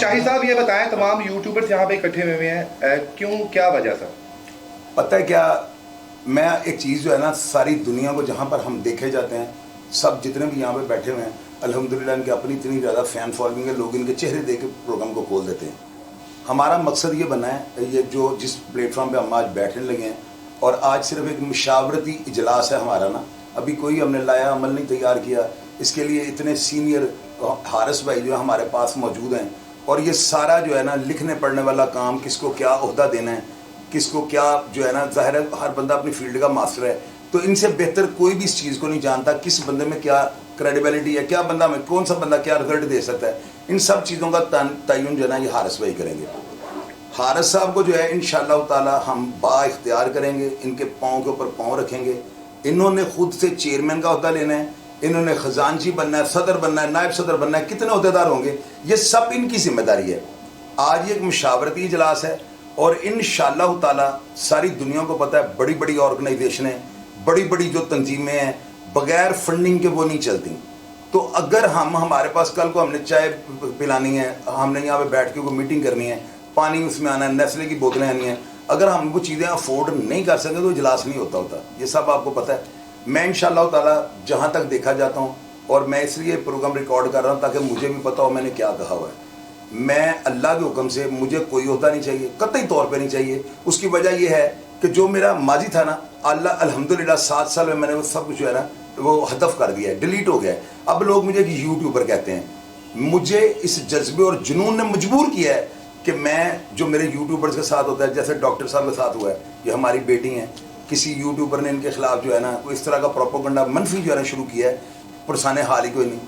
शाहिद साहब ये बताएं, तमाम यूट्यूबर्स यहाँ पे इकट्ठे हुए हैं, क्यों, क्या वजह सर? पता है क्या, मैं एक चीज़ जो है ना, सारी दुनिया को जहाँ पर हम देखे जाते हैं, सब जितने भी यहाँ पे बैठे हुए हैं, अल्हम्दुलिल्लाह इनके अपनी इतनी ज़्यादा फ़ैन फॉलोइंग है, लोग इनके चेहरे देख के प्रोग्राम को खोल देते हैं। हमारा मकसद ये बना है, ये जो जिस प्लेटफॉर्म पे हम आज बैठने लगे हैं, और आज सिर्फ एक मशावरती इजलास है हमारा ना, अभी कोई हमने लाया अमल नहीं तैयार किया। इसके लिए इतने सीनियर हारिस भाई जो है हमारे पास मौजूद हैं, और ये सारा जो है ना लिखने पढ़ने वाला काम, किसको क्या ओहदा देना है, किसको क्या जो है ना, ज़ाहिर है हर बंदा अपनी फील्ड का मास्टर है, तो इनसे बेहतर कोई भी इस चीज़ को नहीं जानता किस बंदे में क्या क्रेडिबिलिटी है, क्या बंदा में कौन सा बंदा क्या रिजल्ट दे सकता है। इन सब चीज़ों का तयन जो है ना ये हारिस भाई करेंगे। हारिस साहब को जो है इंशाअल्लाह ताला हम बाइख्तियार करेंगे, इनके पाँव के ऊपर पाँव रखेंगे। इन्होंने खुद से चेयरमैन का ओहदा लेना है, इन्होंने खजानची बनना है, सदर बनना है, नायब सदर बनना है, कितने अहदेदार होंगे, ये सब इनकी जिम्मेदारी है। आज ये एक मुशावरती इजलास है, और इंशाअल्लाह ताला सारी दुनिया को पता है बड़ी बड़ी ऑर्गेनाइजेशनें, बड़ी बड़ी जो तंजीमें हैं, बगैर फंडिंग के वो नहीं चलती। तो अगर हमारे पास कल को हमने चाय पिलानी है, हमने यहाँ पे बैठ के कोई मीटिंग करनी है, पानी उसमें आना है, नेस्ले की बोतलें आनी हैं, अगर हम वो चीज़ें अफोर्ड नहीं कर सकें तो इजलास नहीं होता। ये सब आपको पता है। मैं इंशाअल्लाह ताला जहाँ तक देखा जाता हूँ, और मैं इसलिए प्रोग्राम रिकॉर्ड कर रहा हूँ ताकि मुझे भी पता हो मैंने क्या कहा हुआ है। मैं अल्लाह के हुक्म से, मुझे कोई ओहदा नहीं चाहिए, कतई तौर पे नहीं चाहिए। उसकी वजह यह है कि जो मेरा माजी था ना, अल्लाह अल्हम्दुलिल्लाह 7 साल में मैंने वो सब कुछ जो है ना वो हदफ कर दिया है, डिलीट हो गया है। अब लोग मुझे यूट्यूबर कहते हैं। मुझे इस जज्बे और जुनून ने मजबूर किया है कि मैं जो मेरे यूट्यूबर्स के साथ होता है, जैसे डॉक्टर साहब के साथ हुआ है, ये हमारी बेटी हैं, किसी यूट्यूबर ने इनके खिलाफ जो है ना कोई इस तरह का प्रोपेगेंडा मनफी जो है ना शुरू किया है, पुरसाने हाल ही कोई नहीं,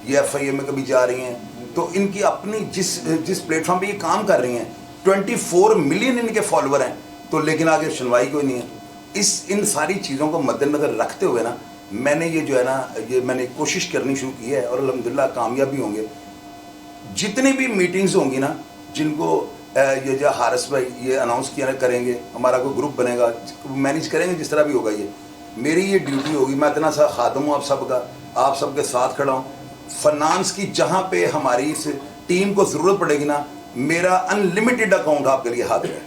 ये FIA में कभी जा रही हैं, तो इनकी अपनी जिस प्लेटफॉर्म पे ये काम कर रही हैं 24 मिलियन इनके फॉलोअर हैं, तो लेकिन आगे सुनवाई कोई नहीं है। इन सारी चीज़ों को मद्देनज़र रखते हुए ना मैंने ये जो है ना ये मैंने कोशिश करनी शुरू की है, और अल्हम्दुलिल्लाह कामयाब भी होंगे। जितनी भी मीटिंग्स होंगी ना, जिनको ये जो हारिस भाई ये अनाउंस किया करेंगे, हमारा कोई ग्रुप बनेगा, मैनेज करेंगे, जिस तरह भी होगा ये मेरी ये ड्यूटी होगी। मैं इतना सा खादम हूँ आप सबका, आप सबके साथ खड़ा हूँ। फाइनेंस की जहाँ पे हमारी इस टीम को ज़रूरत पड़ेगी ना, मेरा अनलिमिटेड अकाउंट आपके लिए हाथ है,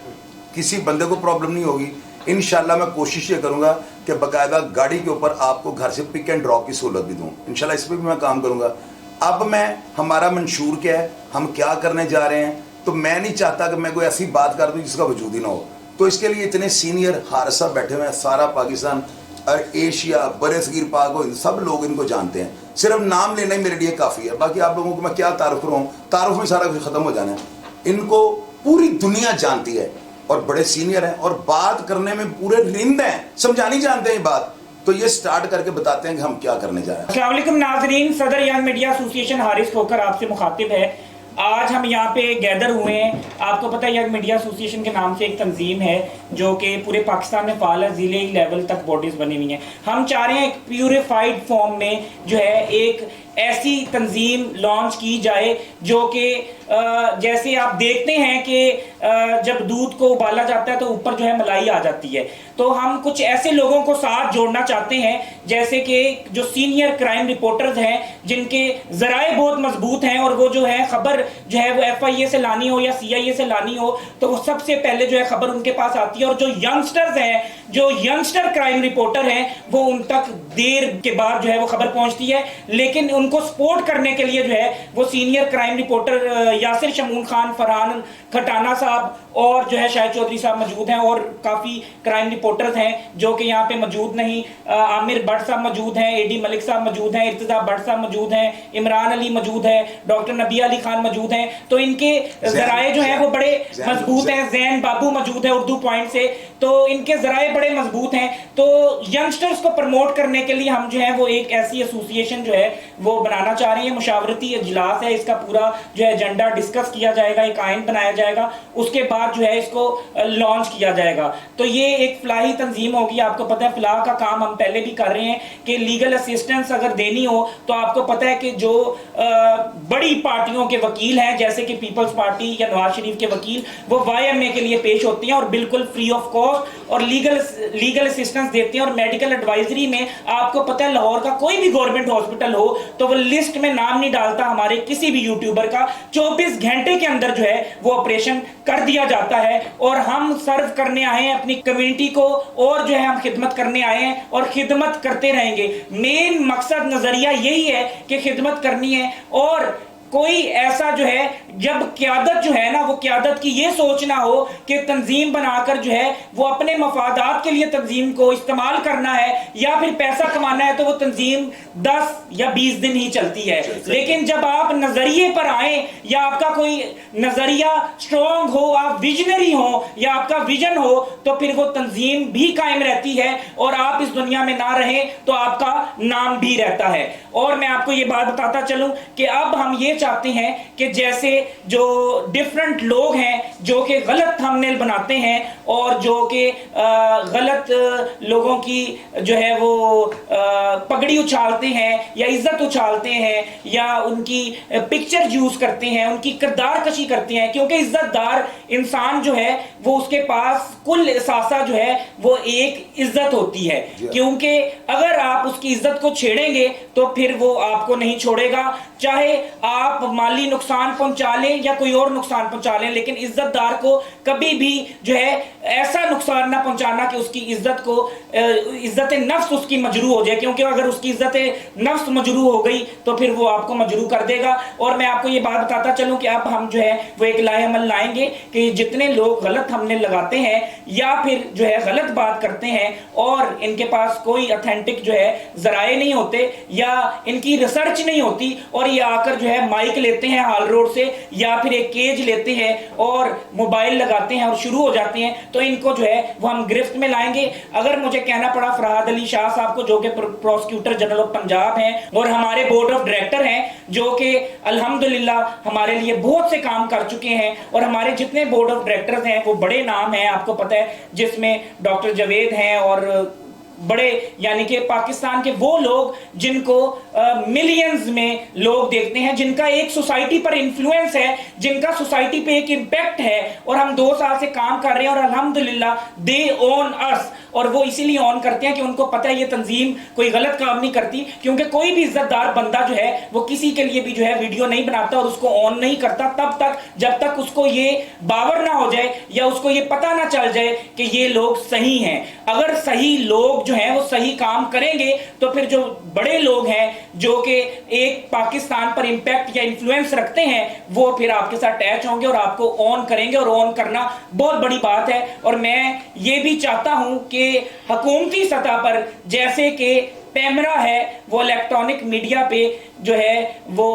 किसी बंदे को प्रॉब्लम नहीं होगी। इंशाल्लाह मैं कोशिश ये करूँगा कि बाकायदा गाड़ी के ऊपर आपको घर से पिक एंड ड्रॉप की सहूलत भी दूँ। इंशाल्लाह इस पर भी मैं काम करूँगा। अब मैं हमारा मंशूर क्या है, हम क्या करने जा रहे हैं, तो मैं नहीं चाहता कि मैं कोई ऐसी बात कर दूँ जिसका वजूद ही ना हो। तो इसके लिए इतने सीनियर हारिस साहब बैठे हुए हैं, सारा पाकिस्तान और एशिया बरसगीर पाक हो, सब लोग इनको जानते हैं। सिर्फ नाम लेना ही मेरे लिए काफ़ी है, बाकी आप लोगों को मैं क्या तारुफ करूँ, तारुफ में सारा कुछ ख़त्म हो जाना है। इनको पूरी दुनिया जानती है, और बड़े सीनियर हैं, और बात करने में पूरे रिंद हैं, समझानी जानते हैं बात। तो ये स्टार्ट करके बताते हैं कि हम क्या करने जा रहे हैं। अस्सलाम वालेकुम नाज़रीन, सदर young media association Haris Khokhar आपसे मुखातिब है। आज हम यहाँ पे गैदर हुए हैं। आपको पता है यंग मीडिया एसोसिएशन के नाम से एक तंजीम है जो कि पूरे पाकिस्तान में फाल है, ज़िले लेवल तक बॉडीज बनी हुई हैं। हम चाह रहे हैं एक प्यूरिफाइड फॉर्म में जो है एक ऐसी तंजीम लॉन्च की जाए जो कि जैसे आप देखते हैं कि जब दूध को उबाला जाता है तो ऊपर जो है मलाई आ जाती है, तो हम कुछ ऐसे लोगों को साथ जोड़ना चाहते हैं जैसे कि जो सीनियर क्राइम रिपोर्टर्स हैं, जिनके ज़राए बहुत मजबूत हैं, और वो जो है खबर जो है वो FIA से लानी हो या CIA से लानी हो तो वो सबसे पहले जो है खबर उनके पास आती है। और जो यंगस्टर्स हैं, जो यंगस्टर क्राइम रिपोर्टर हैं, वो उन तक देर के बाद जो है वो खबर पहुंचती है, लेकिन उनको सपोर्ट करने के लिए जो है वो senior crime reporter Yasir Shamoon Khan, Farhan Khatana साहब और जो है शाहिद चौधरी साहब मौजूद हैं, और काफ़ी क्राइम रिपोर्टर्स हैं जो कि यहाँ पे मौजूद नहीं। आमिर भट्ट साहब मौजूद हैं, AD मलिक साहब मौजूद हैं, इर्तिजा भट्ट साहब मौजूद हैं, इमरान अली मौजूद है, डॉक्टर नबी अली खान मौजूद हैं। तो इनके ज़राए जो है वो बड़े मजबूत हैं। जैन बाबू मौजूद है उर्दू पॉइंट से, तो इनके ज़राए बड़े मजबूत हैं। तो यंगस्टर्स को प्रमोट करने के लिए हम जो है वो एक ऐसी एसोसिएशन जो है वो बनाना चाह रहे हैं। मुशावरती इजलास है, इसका पूरा जो है एजेंडा डिस्कस किया जाएगा, एक आइन बनाया जाएगा, उसके बाद जो है इसको लॉन्च किया जाएगा। तो ये एक फलाही तंजीम होगी। आपको पता है फलाह का काम हम पहले भी कर रहे हैं कि लीगल असिस्टेंस अगर देनी हो तो आपको पता है कि जो बड़ी पार्टियों के वकील हैं जैसे कि पीपल्स पार्टी या नवाज शरीफ के वकील, वो YMA के लिए पेश होते हैं और बिल्कुल फ्री ऑफ कॉस्ट कॉस्ट और लीगल असिस्टेंस देते हैं, और मेडिकल एडवाइजरी में आपको पता है लाहौर का कोई भी गवर्नमेंट हॉस्पिटल हो तो वो लिस्ट में नाम नहीं डालता हमारे किसी भी यूट्यूबर का, 24 घंटे के अंदर जो है वो ऑपरेशन कर दिया जाता है। और हम सर्व करने आए हैं अपनी कम्युनिटी को, और जो है हम खिदमत करने आए हैं और खिदमत करते रहेंगे। मेन मकसद नजरिया यही है कि खिदमत करनी है, और कोई ऐसा जो है जब क़यादत जो है ना वो क़यादत की ये सोच ना हो कि तंजीम बनाकर जो है वो अपने मफादात के लिए तंजीम को इस्तेमाल करना है या फिर पैसा कमाना है, तो वो तंजीम 10 या 20 दिन ही चलती है। लेकिन जब आप नजरिए पर आए या आपका कोई नजरिया स्ट्रॉन्ग हो, आप विजनरी हो या आपका विजन हो, तो फिर वो तंजीम भी कायम रहती है, और आप इस दुनिया में ना रहें तो आपका नाम भी रहता है। और मैं आपको ये बात बताता चलूं कि अब हम ये चाहते हैं कि जैसे जो डिफरेंट लोग हैं जो कि गलत थंबनेल बनाते हैं और जो कि गलत लोगों की जो है वो पगड़ी उछालते हैं या इज्जत उछालते हैं या उनकी पिक्चर यूज करते हैं, उनकी किरदार कशी करते हैं, क्योंकि इज्जतदार इंसान जो है वो उसके पास कुल एहसासा जो है वो एक इज्जत होती है, क्योंकि अगर आप उसकी इज्जत को छेड़ेंगे तो फिर वो आपको नहीं छोड़ेगा, चाहे आप माली नुकसान पहुंचा लें या कोई और नुकसान पहुंचा लें, लेकिन इज्जतदार को कभी भी जो है ऐसा नुकसान ना पहुंचाना कि उसकी इज्जत को इज्जत नफ्स उसकी मजरू हो जाए, क्योंकि अगर उसकी इज्जत नफ्स मजरू हो गई तो फिर वो आपको मजरू कर देगा। और मैं आपको ये बात बताता चलूं कि अब हम जो है वो एक लाहेअमल लाएंगे कि जितने लोग गलत थंबनेल लगाते हैं या फिर जो है गलत बात करते हैं और इनके पास कोई ऑथेंटिक जो है जराए नहीं होते या इनकी रिसर्च नहीं होती और ये आकर जो है माइक लेते हैं हाल रोड से या फिर एक केज लेते हैं और मोबाइल लगाते हैं और शुरू हो जाते हैं, तो इनको जो है वो हम गिरफ्त में लाएंगे। अगर मुझे कहना पड़ा फरहाद अली शाह साहब को, जो कि प्रोसिक्यूटर जनरल ऑफ पंजाब हैं और हमारे बोर्ड ऑफ डायरेक्टर हैं, जो कि अल्हम्दुलिल्लाह हमारे लिए बहुत से काम कर चुके हैं, और हमारे जितने बोर्ड ऑफ डायरेक्टर्स हैं वो बड़े नाम हैं, आपको पता है, जिसमें डॉक्टर जावेद हैं और बड़े यानी कि पाकिस्तान के वो लोग जिनको मिलियंस में लोग देखते हैं, जिनका एक सोसाइटी पर इन्फ्लुएंस है, जिनका सोसाइटी पे एक इम्पैक्ट है, और हम 2 साल से काम कर रहे हैं और अल्हम्दुलिल्लाह दे ओन अस। और वो इसीलिए ऑन करते हैं कि उनको पता है ये तंजीम कोई गलत काम नहीं करती, क्योंकि कोई भी इज्जतदार बंदा जो है वो किसी के लिए भी जो है वीडियो नहीं बनाता और उसको ऑन नहीं करता तब तक जब तक उसको ये बावर ना हो जाए या उसको ये पता ना चल जाए कि ये लोग सही हैं। अगर सही लोग जो हैं वो सही काम करेंगे तो फिर जो बड़े लोग हैं जो कि एक पाकिस्तान पर इंपैक्ट या इन्फ्लुएंस रखते हैं वो फिर आपके साथ अटैच होंगे और आपको ऑन करेंगे, और ऑन करना बहुत बड़ी बात है। और मैं ये भी चाहता हूं कि हुकूमती सतह पर जैसे कि पैमरा है वो इलेक्ट्रॉनिक मीडिया पे जो है वो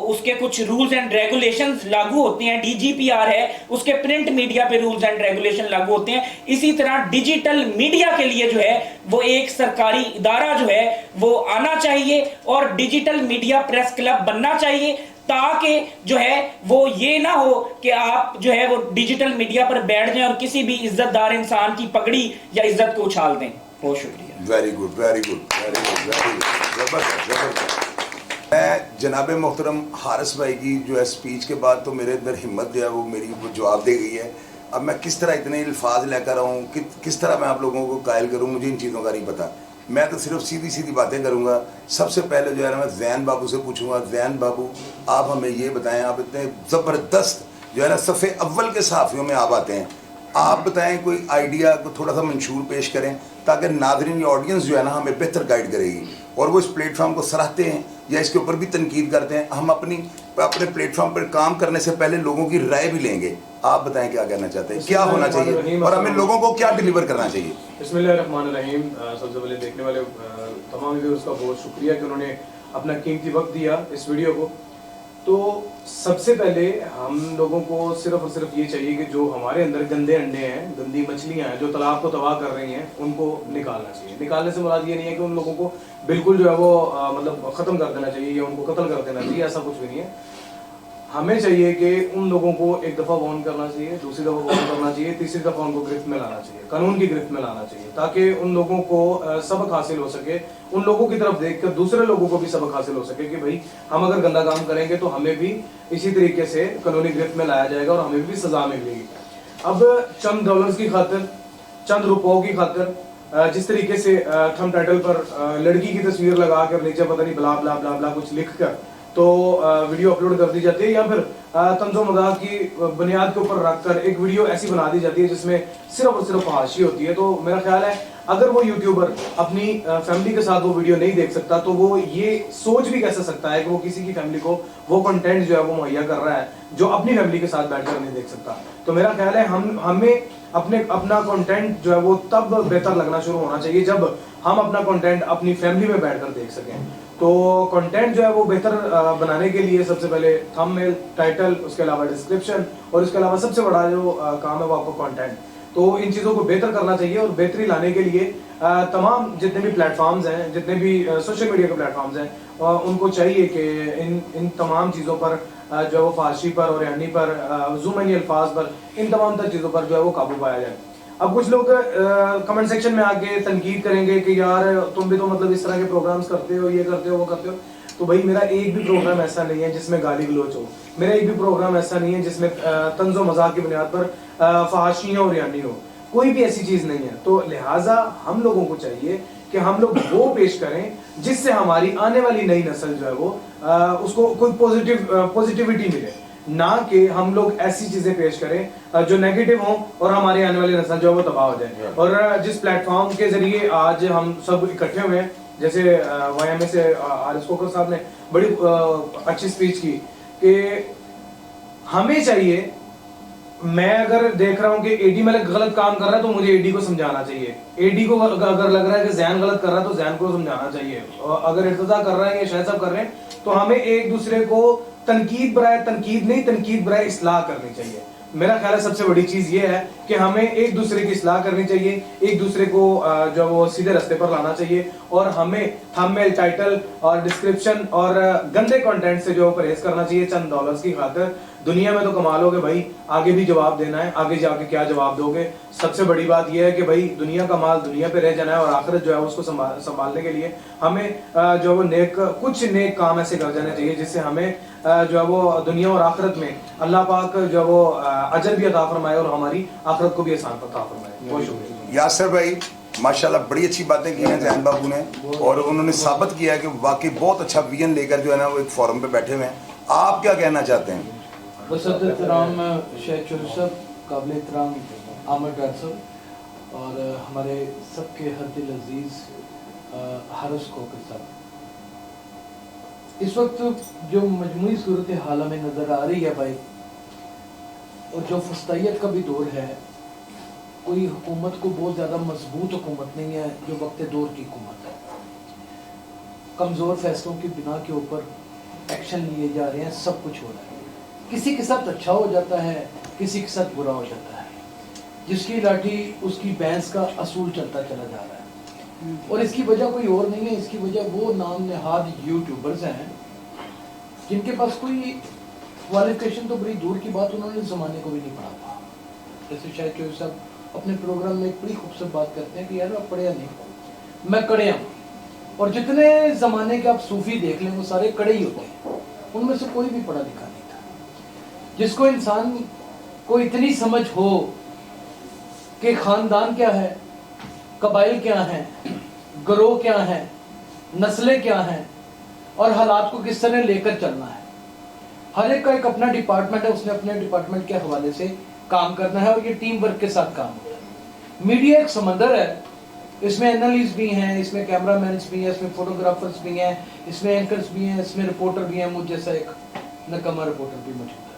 उसके कुछ रूल्स एंड रेगुलेशंस लागू होते हैं, डीजीपीआर है उसके प्रिंट मीडिया पे रूल्स एंड रेगुलेशन लागू होते हैं, इसी तरह डिजिटल मीडिया के लिए जो है वो एक सरकारी इदारा जो है वो आना चाहिए और डिजिटल मीडिया प्रेस क्लब बनना चाहिए, ताकि जो है वो ये ना हो कि आप जो है वो डिजिटल मीडिया पर बैठ जाएं और किसी भी इज्जतदार इंसान की पगड़ी या इज्जत को उछाल दें। बहुत शुक्रिया। Very good, very good, very good, very good, जबरदस्त, जबरदस्त। मैं जनाब मोहतरम हारिस भाई की जो है स्पीच के बाद तो मेरे अंदर हिम्मत जो है वो मेरी वो जवाब दे गई है। अब मैं किस तरह इतने अल्फाज लेकर आऊँ, किस तरह मैं आप लोगों को कायल करूँ, मुझे इन चीज़ों का नहीं पता। मैं तो सिर्फ सीधी सीधी बातें करूँगा। सबसे पहले जो है ना मैं ज़ैन बाबू से पूछूंगा, ज़ैन बाबू आप हमें ये बताएं, आप इतने ज़बरदस्त जो है ना सफ़े अव्वल के सहाफ़ियों में आप आते हैं, आप बताएं कोई आइडिया को थोड़ा सा मंशूर पेश करें ताकि नाज़रीन या ऑडियंस जो है ना हमें बेहतर गाइड करेगी और वो इस प्लेटफॉर्म को सराहते हैं या इसके ऊपर भी तनकीद करते हैं। हम अपने प्लेटफॉर्म पर काम करने से पहले लोगों की राय भी लेंगे। आप बताएं क्या कहना चाहते हैं, क्या होना चाहिए और हमें लोगों को क्या डिलीवर करना चाहिए। बिस्मिल्लाहिर्रहमानिर्रहीम। सबसे पहले देखने वाले तमाम व्यूअर्स का बहुत शुक्रिया कि उन्होंने अपना कीमती वक्त दिया इस वीडियो को। तो सबसे पहले हम लोगों को सिर्फ और सिर्फ ये चाहिए कि जो हमारे अंदर गंदे अंडे हैं, गंदी मछलियां हैं जो तालाब को तबाह कर रही हैं, उनको निकालना चाहिए। निकालने से मुराद ये नहीं है कि उन लोगों को बिल्कुल जो है वो मतलब ख़त्म कर देना चाहिए या उनको कत्ल कर देना चाहिए, ऐसा कुछ भी नहीं है। हमें चाहिए कि उन लोगों को एक दफ़ा वार्न करना चाहिए, दूसरी दफ़ा वार्न करना चाहिए, तीसरी दफ़ा उनको गिरफ्त में लाना चाहिए, कानून की गिरफ्त में लाना चाहिए, ताकि उन लोगों को सबक हासिल हो सके, उन लोगों की तरफ देखकर दूसरे लोगों को भी सबक हासिल हो सके कि भाई हम अगर गंदा काम करेंगे तो हमें भी इसी तरीके से कानूनी गिरफ्त में लाया जाएगा और हमें भी सज़ा मिलेगी। अब चंद डॉलर्स की खातिर, चंद रुपयों की खातिर जिस तरीके से थंब टाइटल पर लड़की की तस्वीर लगा कर नीचे पता नहीं ब्ला ब्ला ब्ला ब्ला कुछ लिख कर तो वीडियो अपलोड कर दी जाती है, या फिर तंज़ो मज़ाक की बुनियाद के ऊपर रख कर एक वीडियो ऐसी बना दी जाती है जिसमें सिर्फ और सिर्फ फहाशी होती है। तो मेरा ख्याल है अगर वो यूट्यूबर अपनी फैमिली के साथ वो वीडियो नहीं देख सकता तो वो ये सोच भी कैसे सकता है कि वो किसी की फैमिली को वो कंटेंट जो है वो मुहैया कर रहा है जो अपनी फैमिली के साथ बैठकर नहीं देख सकता। तो मेरा ख्याल है हमें अपना कंटेंट जो है वो तब बेहतर लगना शुरू होना चाहिए जब हम अपना कंटेंट अपनी फैमिली में बैठकर देख सकें। तो कंटेंट जो है वो बेहतर बनाने के लिए सबसे पहले थंबनेल, टाइटल, उसके अलावा डिस्क्रिप्शन और उसके अलावा सबसे बड़ा जो काम है वो आपको कंटेंट। तो इन चीज़ों को बेहतर करना चाहिए और बेहतरी लाने के लिए तमाम जितने भी प्लेटफॉर्म्स हैं, जितने भी सोशल मीडिया के प्लेटफॉर्म्स हैं, उनको चाहिए कि इन तमाम चीज़ों पर जो है वो फारसी पर और यानी पर ज़ुमनी अल्फाज पर इन तमाम तर चीज़ों पर जो है वो काबू पाया जाए। अब कुछ लोग कमेंट सेक्शन में आके तनकीद करेंगे कि यार तुम भी तो मतलब इस तरह के प्रोग्राम्स करते हो, ये करते हो, वो करते हो। तो भाई मेरा एक भी प्रोग्राम ऐसा नहीं है जिसमें गाली गलोच हो, मेरा एक भी प्रोग्राम ऐसा नहीं है जिसमें तंज़ो मज़ाक की बुनियाद पर फहाशी हो और यानी हो, कोई भी ऐसी चीज़ नहीं है। तो लिहाजा हम लोगों को चाहिए कि हम लोग वो पेश करें जिससे हमारी आने वाली नई नस्ल जो है वो उसको कोई पॉजिटिविटी मिले, ना कि हम लोग ऐसी चीजें पेश करें जो नेगेटिव हों और हमारे आने वाली नस्ल जो है वो तबाह हो जाए। और जिस प्लेटफॉर्म के जरिए आज हम सब इकट्ठे हुए हैं, जैसे YMA से हारिस कोकर साहब ने बड़ी अच्छी स्पीच की कि हमें चाहिए, मैं अगर देख रहा हूँ कि एडी में गलत काम कर रहा है तो मुझे एडी को समझाना चाहिए, एडी को अगर लग रहा है कि जैन गलत कर रहा है तो जैन को समझाना चाहिए, और अगर इर्तजा कर रहा है या शायद साहब कर रहे हैं तो हमें एक दूसरे को तनकीद बराए इस्लाह करनी चाहिए। मेरा ख्याल है सबसे बड़ी चीज ये है कि हमें एक दूसरे की इस्लाह करनी चाहिए, एक दूसरे को जो वो सीधे रास्ते पर लाना चाहिए, और हमें थंबनेल, टाइटल और डिस्क्रिप्शन और गंदे कंटेंट से जो परहेज करना चाहिए चंद डॉलर्स की खातिर। दुनिया में तो कमा लोगे भाई, आगे भी जवाब देना है, आगे जाके क्या जवाब दोगे। सबसे बड़ी बात यह है कि भाई दुनिया का माल दुनिया पे रह जाना है और आखिरत जो है उसको संभालने के लिए हमें जो वो कुछ नेक काम ऐसे कर जाने चाहिए जिससे हमें जो है वो दुनिया और आखिरत में अल्लाह पाक जो है वो अजर भी अता फरमाए और हमारी आखिरत को भी आसान अता फरमाए। बहुत शुक्रिया यासर भाई, माशाल्लाह बड़ी अच्छी बातें की हैं जैन बाबू ने, और उन्होंने साबित किया है कि वाकई बहुत अच्छा विजन लेकर जो है ना वो एक फोरम पे बैठे हुए हैं। आप क्या कहना चाहते हैं? बसरतराम शेख चौधरी साहब, काबिल एहतराम आमर डार साहब और हमारे सबके हर दिल अजीज़ हारिस कोकर साहब, इस वक्त जो मजमूई सूरत हाल में नज़र आ रही है भाई, और जो फस्तायत का भी दौर है, कोई हुकूमत को बहुत ज़्यादा मजबूत हुकूमत नहीं है जो वक्त दौर की हुकूमत है। कमज़ोर फैसलों की बिना के ऊपर एक्शन लिए जा रहे हैं, सब कुछ हो रहा है, किसी के साथ अच्छा हो जाता है, किसी के साथ बुरा हो जाता है, जिसकी लाठी उसकी भैंस का असूल चलता चला जा रहा है। और इसकी वजह कोई और नहीं है, इसकी वजह वो नाम नहाद यूट्यूबर्स हैं जिनके पास कोई क्वालिफिकेशन तो बड़ी दूर की बात, उन्होंने ज़माने को भी नहीं पढ़ा था। जैसे शायद चौधरी साहब अपने प्रोग्राम में एक बड़ी खूबसूरत बात करते हैं कि यार आप पढ़े नहीं, मैं कड़े हूँ, और जितने ज़माने के आप सूफी देख लें वो सारे कड़े ही होते हैं, उनमें से कोई भी पढ़ा लिखा नहीं था। जिसको इंसान को इतनी समझ हो कि ख़ानदान क्या है, कबाइल क्या हैं, ग्रोह क्या हैं, नस्लें क्या हैं, और हालात को किस तरह लेकर चलना है। हर एक का एक अपना डिपार्टमेंट है, उसने अपने डिपार्टमेंट के हवाले से काम करना है, और ये टीम वर्क के साथ काम होता है। मीडिया एक समंदर है, इसमें एनालिस्ट भी हैं, इसमें कैमरामैन भी हैं, इसमें फोटोग्राफर्स भी हैं, इसमें एंकर्स भी हैं, इसमें रिपोर्टर भी हैं। मुझ जैसा एक नकम्मा रिपोर्टर भी मौजूद है,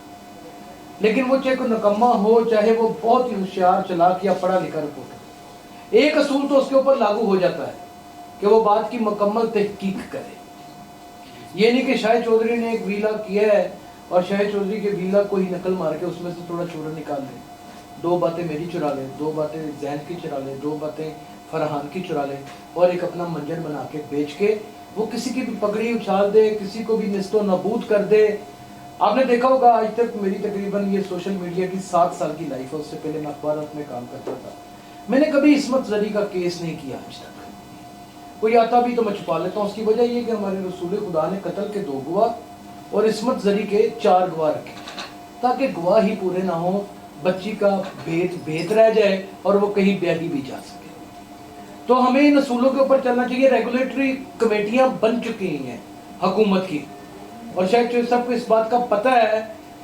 लेकिन वो चाहे कोई नकम्मा हो, चाहे वो बहुत ही होशियार, चालाक या पढ़ा लिखा रिपोर्टर, एक असूल तो उसके ऊपर लागू हो जाता है कि वो बात की मुकम्मल तहकीक करे। ये नहीं कि शाहिद चौधरी ने एक वीला किया है और शाहिद चौधरी के वीला को ही नकल मार के उसमें से थोड़ा चूरा निकाल ले, दो बातें मेरी चुरा ले, दो बातें जैन की चुरा ले, दो बातें फरहान की चुरा ले, और एक अपना मंजर बना के बेच के वो किसी की भी पगड़ी उछाल दे, किसी को भी निस्तो नबूद कर दे। आपने देखा होगा, आज तक मेरी तकरीबन ये सोशल मीडिया की 7 साल की लाइफ है, उससे पहले मैं अखबारात में काम करता था। मैंने कभी इस्मत ज़री का केस नहीं किया आज तक, कोई आता भी तो मैं छुपा लेता हूँ। उसकी वजह ये कि हमारे रसूल खुदा ने कत्ल के 2 गवाह और इस्मत ज़री के 4 गवाह रखे, ताकि गवाह ही पूरे ना हो, बच्ची का भेद रह जाए और वो कहीं ब्याही भी जा सके। तो हमें इन असूलों के ऊपर चलना चाहिए। रेगुलेटरी कमेटियां बन चुकी हैं हुकूमत की, और शायद चौधरी साहब को इस बात का पता है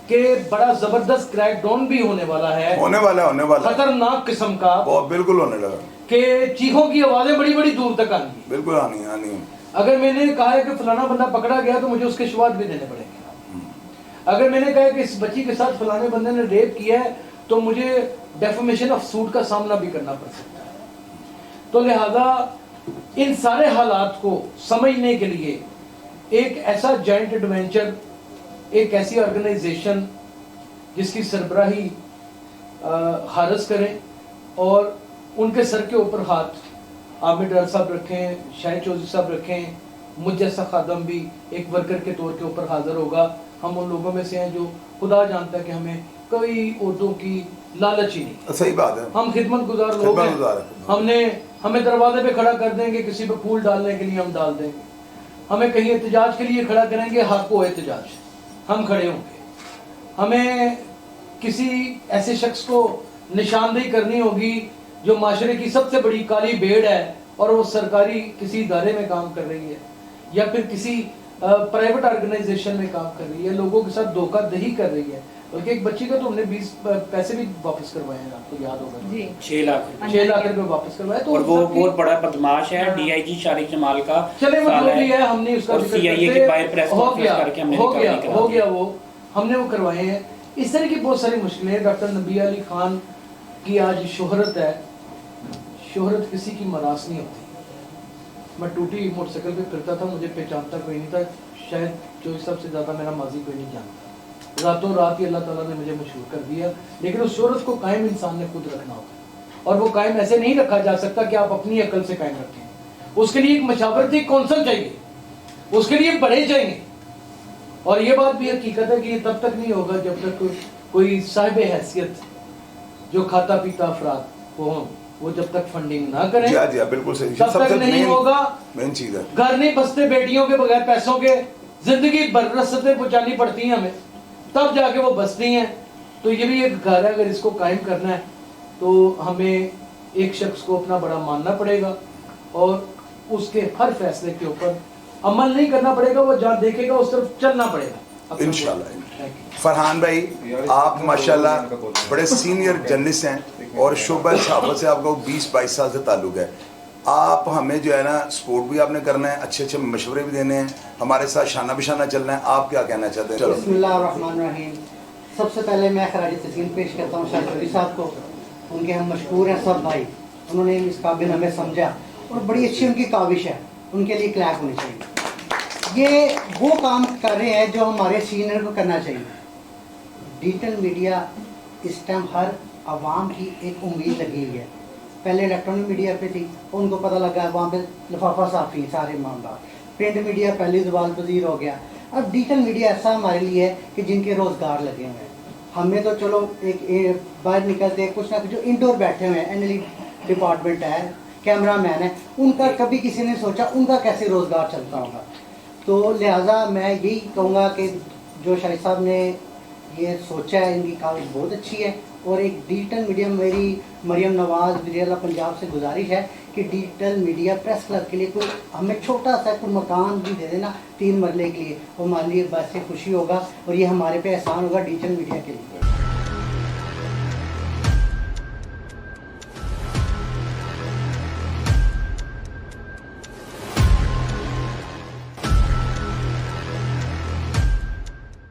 कि बड़ा जबरदस्त क्रैकडाउन भी होने वाला है, होने वाला खतरनाक किस्म का, बहुत बिल्कुल होने लगा कि चीखों की आवाजें बड़ी बड़ी दूर तक आनी। बिल्कुल आनी है। अगर मैंने कहा है कि फलाना बंदा पकड़ा गया तो मुझे उसके शुरुआत भी देने पड़ेंगे। अगर मैंने कहा कि इस बच्ची के साथ फलाने बंदे ने रेप किया है तो मुझे डेफमेशन ऑफ सूट का सामना भी करना पड़ सकता है। तो लिहाजा इन सारे हालात को समझने के लिए एक ऐसा जॉइंट एडवेंचर, एक ऐसी ऑर्गेनाइजेशन जिसकी सरबराही हारिस करें और उनके सर के ऊपर हाथ आमिर डर साहब रखें, शाहिद चौधरी साहब रखें, मुझ जैसा खादम भी एक वर्कर के तौर के ऊपर हाजिर होगा। हम उन लोगों में से हैं जो खुदा जानता है कि हमें कोई ओहदों की लालच ही नहीं। सही बात है, हम खिदमत गुजार लोग हैं। हमें दरवाजे पे खड़ा कर देंगे, किसी पे फूल डालने के लिए हम डाल देंगे, हमें कहीं एहतजाज के लिए खड़ा करेंगे, हक हो एहतजाज, हम खड़े होंगे। हमें किसी ऐसे शख्स को निशानदेही करनी होगी जो माशरे की सबसे बड़ी काली भेड़ है और वो सरकारी किसी इदारे में काम कर रही है या फिर किसी प्राइवेट ऑर्गेनाइजेशन में काम कर रही है, लोगों के साथ धोखाधड़ी कर रही है। बल्कि एक बच्ची का तो हमने 20 पैसे भी वापस करवाए हैं, आपको याद होगा जी, 6 लाख रुपए वापस करवाए। तो और वो बहुत बड़ा बदमाश है, डीआईजी शारिक जमाल का चले वो जो भी है, हमने उसका सीआईए के बाहर प्रेस कॉन्फ्रेंस करके हमने हो गया वो हमने वो करवाए हैं। इस तरह की बहुत सारी मुश्किलें। डॉक्टर नबी अली खान की आज शोहरत है, शोहरत किसी की मरास नहीं होती। मैं टूटी मोटरसाइकिल पे फिरता था, मुझे पहचानता कोई नहीं था, शायद चौधरी साहब से ज़्यादा मेरा माजी कोई नहीं जानता। रातों रात ही अल्लाह ताला ने मुझे मशहूर कर दिया। लेकिन उस शोहरत को कायम इंसान ने खुद रखना होता है, और वो कायम ऐसे नहीं रखा जा सकता कि आप अपनी अकल से कायम रखें। उसके लिए एक मशावरती कौंसल चाहिए, उसके लिए बड़े चाहिए। और ये बात भी हकीकत है कि ये तब तक नहीं होगा जब तक कोई साहिब हैसियत जो खाता पीता अफराद वो जब तक फंडिंग ना करें, बिल्कुल सही, तब तक नहीं होगा। मेन चीज है, घर नहीं बसते बेटियों के बगैर पैसों के, जिंदगी बरसतें पहुंचानी पड़ती हैं हमें, तब जाके वो बसती हैं। तो ये भी एक घर है, अगर इसको कायम करना है तो हमें एक शख्स को अपना बड़ा मानना पड़ेगा और उसके हर फैसले के ऊपर अमल नहीं करना पड़ेगा, वो जहाँ देखेगा उस तरफ चलना पड़ेगा इंशाल्लाह। फरहान भाई, आप माशाल्लाह बड़े सीनियर जर्नलिस्ट हैं और शोबा सहाफत से आपका 20-22 साल से ताल्लुक है। आप हमें जो है ना सपोर्ट भी आपने करना है, अच्छे अच्छे मशवरे भी देने हैं, हमारे साथ शाना बिशाना चलना है। आप क्या कहना चाहते हैं? चलो बिस्मिल्लाहिर्रहमानिर्रहीम। सबसे पहले मैं खराज तस्लीम पेश करता हूँ शाहिद चौधरी साहब को। उनके हम मशहूर हैं सब भाई, उन्होंने इस काबिल हमें समझा और बड़ी अच्छी उनकी काविश है, उनके लिए क्लैप होनी चाहिए। ये वो काम कर रहे हैं जो हमारे सीनियर को करना चाहिए। डिजिटल मीडिया इस टाइम हर आवाम की एक उम्मीद लगी हुई है। पहले इलेक्ट्रॉनिक मीडिया पे थी, उनको पता लगा वहाँ पे लिफाफा साफ़ी सारे मामला। प्रिंट मीडिया पहले जवाल पजीर हो गया। अब डिजिटल मीडिया ऐसा हमारे लिए है कि जिनके रोज़गार लगे हुए हैं। हमें तो चलो एक बाहर निकलते कुछ ना कुछ जो इंडोर बैठे हुए हैं, एनएलई डिपार्टमेंट है, कैमरा मैन है, उनका कभी किसी ने सोचा उनका कैसे रोज़गार चलता होगा। तो लिहाजा मैं यही कहूँगा कि जो शाहिद साहब ने ये सोचा है, इनकी काविश बहुत अच्छी है। और एक डिजिटल मीडिया, मेरी मरियम नवाज़ वज़ीर-ए-आला पंजाब से गुजारिश है कि डिजिटल मीडिया प्रेस क्लब के लिए कोई हमें छोटा सा कोई मकान भी दे देना 3 मरले के लिए, वो हमारे लिए बस से खुशी होगा और ये हमारे पे एहसान होगा डिजिटल मीडिया के लिए।